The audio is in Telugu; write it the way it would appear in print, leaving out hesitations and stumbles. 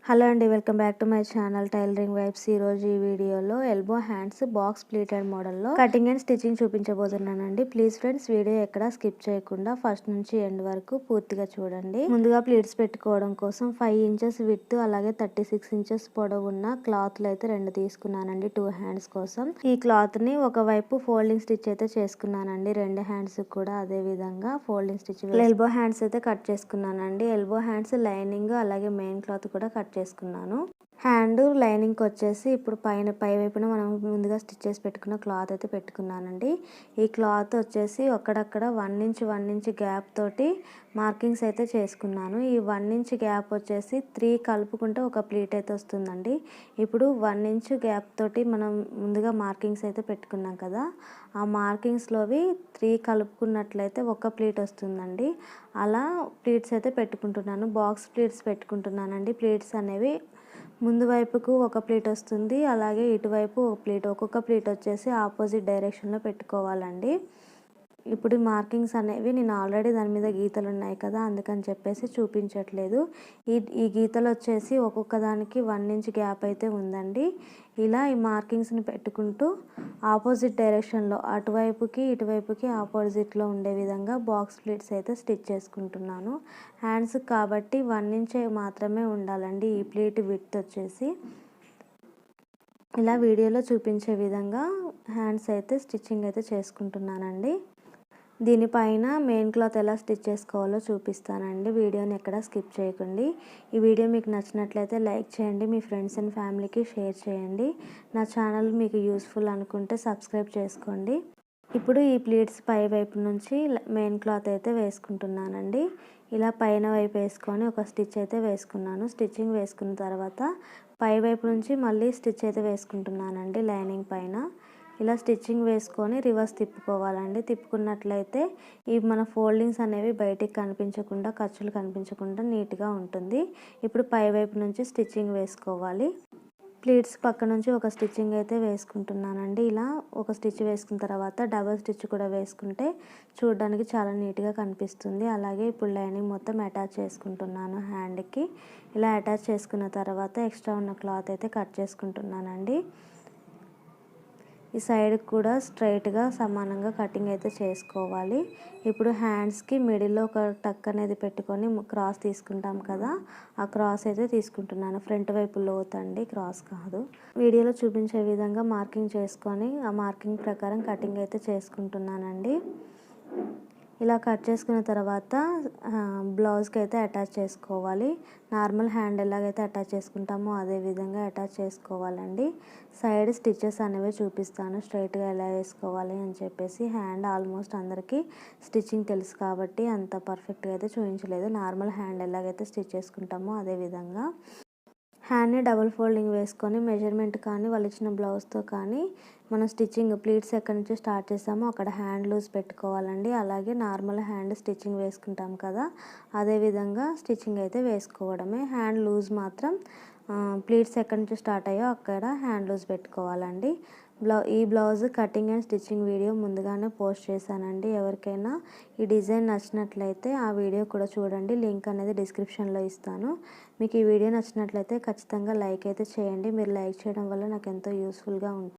హలో అండి, welcome back to my channel tailoring vibes. ఈరోజు ఈ వీడియోలో ఎల్బో హ్యాండ్స్ బాక్స్ ప్లీటెడ్ మోడల్లో కటింగ్ అండ్ స్టిచ్చింగ్ చూపించబోతున్నానండి. ప్లీజ్ ఫ్రెండ్స్, వీడియో ఎక్కడ స్కిప్ చేయకుండా ఫస్ట్ నుంచి ఎండ్ వరకు పూర్తిగా చూడండి. ముందుగా ప్లీట్స్ పెట్టుకోవడం కోసం 5 ఇంచెస్ విడ్త్ అలాగే 36 ఇంచెస్ పొడవు ఉన్న క్లాత్లు అయితే 2 తీసుకున్నానండి 2 హ్యాండ్స్ కోసం. ఈ క్లాత్ ని ఒకవైపు ఫోల్డింగ్ స్టిచ్ అయితే చేసుకున్నానండి. 2 హ్యాండ్స్ కూడా అదే విధంగా ఫోల్డింగ్ స్టిచ్ ఎల్బో హ్యాండ్స్ అయితే కట్ చేసుకున్నానండి. ఎల్బో హ్యాండ్స్ లైనింగ్ అలాగే మెయిన్ క్లాత్ కూడా కట్ చేసుకున్నాను. హ్యాండ్ లైనింగ్కి వచ్చేసి ఇప్పుడు పై వైపున మనం ముందుగా స్టిచ్ చేసి పెట్టుకున్న క్లాత్ అయితే పెట్టుకున్నానండి. ఈ క్లాత్ వచ్చేసి అక్కడక్కడ 1 ఇంచ్ గ్యాప్ తోటి మార్కింగ్స్ అయితే చేసుకున్నాను. ఈ 1 ఇంచ్ గ్యాప్ వచ్చేసి 3 కలుపుకుంటే ఒక ప్లీట్ అయితే వస్తుందండి. ఇప్పుడు 1 ఇంచ్ గ్యాప్ తోటి మనం ముందుగా మార్కింగ్స్ అయితే పెట్టుకున్నాం కదా, ఆ మార్కింగ్స్లోవి 3 కలుపుకున్నట్లయితే ఒక ప్లీట్ వస్తుందండి. అలా ప్లీట్స్ అయితే పెట్టుకుంటున్నాను. Box pleats పెట్టుకుంటున్నానండి. ప్లీట్స్ అనేవి ముందు వైపుకు ఒక ప్లీట్ వస్తుంది, అలాగే ఇటువైపు ఒక ప్లీట్, ఒక్కొక్క ప్లీట్ వచ్చేసి ఆపోజిట్ డైరెక్షన్లో పెట్టుకోవాలండి. ఇప్పుడు ఈ మార్కింగ్స్ అనేవి నేను ఆల్రెడీ దాని మీద గీతలు ఉన్నాయి కదా, అందుకని చెప్పేసి చూపించట్లేదు. ఈ గీతలు వచ్చేసి ఒక్కొక్క దానికి 1 ఇంచ్ గ్యాప్ అయితే ఉందండి. ఇలా ఈ మార్కింగ్స్ని పెట్టుకుంటూ ఆపోజిట్ డైరెక్షన్లో అటువైపుకి ఇటువైపుకి ఆపోజిట్లో ఉండే విధంగా బాక్స్ ప్లీట్స్ అయితే స్టిచ్ చేసుకుంటున్నాను. హ్యాండ్స్ కాబట్టి 1 ఇంచ్ మాత్రమే ఉండాలండి ఈ ప్లీట్ విడ్త్ వచ్చేసి. ఇలా వీడియోలో చూపించే విధంగా హ్యాండ్స్ అయితే స్టిచ్చింగ్ అయితే చేసుకుంటున్నానండి. దీనిపైన మెయిన్ క్లాత్ ఎలా స్టిచ్ చేసుకోవాలో చూపిస్తానండి. వీడియోని ఎక్కడ స్కిప్ చేయకండి. ఈ వీడియో మీకు నచ్చినట్లయితే లైక్ చేయండి, మీ ఫ్రెండ్స్ అండ్ ఫ్యామిలీకి షేర్ చేయండి. నా ఛానల్ మీకు యూస్ఫుల్ అనుకుంటే సబ్స్క్రైబ్ చేసుకోండి. ఇప్పుడు ఈ ప్లీట్స్ పై వైపు నుంచి మెయిన్ క్లాత్ అయితే వేసుకుంటున్నానండి. ఇలా పైన వైపు వేసుకొని ఒక స్టిచ్ అయితే వేసుకున్నాను. స్టిచ్చింగ్ వేసుకున్న తర్వాత పై వైపు నుంచి మళ్ళీ స్టిచ్ అయితే వేసుకుంటున్నానండి లైనింగ్ పైన. ఇలా స్టిచ్చింగ్ వేసుకొని రివర్స్ తిప్పుకోవాలండి. తిప్పుకున్నట్లయితే ఈ మన ఫోల్డింగ్స్ అనేవి బయటికి కనిపించకుండా, ఖర్చులు కనిపించకుండా నీట్గా ఉంటుంది. ఇప్పుడు పై వైపు నుంచి స్టిచ్చింగ్ వేసుకోవాలి. ప్లీట్స్ పక్క నుంచి ఒక స్టిచ్చింగ్ అయితే వేసుకుంటున్నానండి. ఇలా ఒక స్టిచ్ వేసుకున్న తర్వాత డబుల్ స్టిచ్ కూడా వేసుకుంటే చూడడానికి చాలా నీట్గా కనిపిస్తుంది. అలాగే ఇప్పుడు లైనింగ్ మొత్తం అటాచ్ చేసుకుంటున్నాను హ్యాండ్కి. ఇలా అటాచ్ చేసుకున్న తర్వాత ఎక్స్ట్రా ఉన్న క్లాత్ అయితే కట్ చేసుకుంటున్నానండి. ఈ సైడ్ కూడా స్ట్రైట్గా సమానంగా కటింగ్ అయితే చేసుకోవాలి. ఇప్పుడు హ్యాండ్స్కి మిడిల్లో ఒక టక్ అనేది పెట్టుకొని క్రాస్ తీసుకుంటాం కదా, ఆ క్రాస్ అయితే తీసుకుంటున్నాను. ఫ్రంట్ వైపు లోతండి, క్రాస్ కాదు. వీడియోలో చూపించే విధంగా మార్కింగ్ చేసుకొని ఆ మార్కింగ్ ప్రకారం కటింగ్ అయితే చేసుకుంటున్నానండి. ఇలా కట్ చేసుకున్న తర్వాత బ్లౌజ్కి అయితే అటాచ్ చేసుకోవాలి. నార్మల్ హ్యాండ్ ఎలాగైతే అటాచ్ చేసుకుంటామో అదే విధంగా అటాచ్ చేసుకోవాలండి. సైడ్ స్టిచెస్ అనేవి చూపిస్తాను స్ట్రైట్గా ఎలా వేసుకోవాలి అని చెప్పేసి. హ్యాండ్ ఆల్మోస్ట్ అందరికీ స్టిచ్చింగ్ తెలుసు కాబట్టి అంత పర్ఫెక్ట్గా అయితే చూపించలేదు. నార్మల్ హ్యాండ్ ఎలాగైతే స్టిచ్ చేసుకుంటామో అదే విధంగా హ్యాండ్ని డబుల్ ఫోల్డింగ్ వేసుకొని మెజర్మెంట్ కానీ వాళ్ళు ఇచ్చిన బ్లౌజ్తో కానీ మనం స్టిచ్చింగ్ ప్లీట్స్ ఎక్కడి నుంచి స్టార్ట్ చేసామో అక్కడ హ్యాండ్ లూజ్ పెట్టుకోవాలండి. అలాగే నార్మల్ హ్యాండ్ స్టిచ్చింగ్ వేసుకుంటాం కదా, అదేవిధంగా స్టిచ్చింగ్ అయితే వేసుకోవడమే. హ్యాండ్ లూజ్ మాత్రం ప్లీట్స్ ఎక్కడి నుంచి స్టార్ట్ అయ్యో అక్కడ హ్యాండ్ లూజ్ పెట్టుకోవాలండి. ఈ blouse cutting and stitching video ముందుగానే పోస్ట్ చేశానండి. ఎవరికైనా ఈ డిజైన్ నచ్చినట్లయితే ఆ వీడియో కూడా చూడండి. లింక్ అనేది డిస్క్రిప్షన్లో ఇస్తాను. మీకు ఈ వీడియో నచ్చినట్లయితే ఖచ్చితంగా లైక్ అయితే చేయండి. మీరు లైక్ చేయడం వల్ల నాకు ఎంతో యూస్ఫుల్గా ఉంటుంది.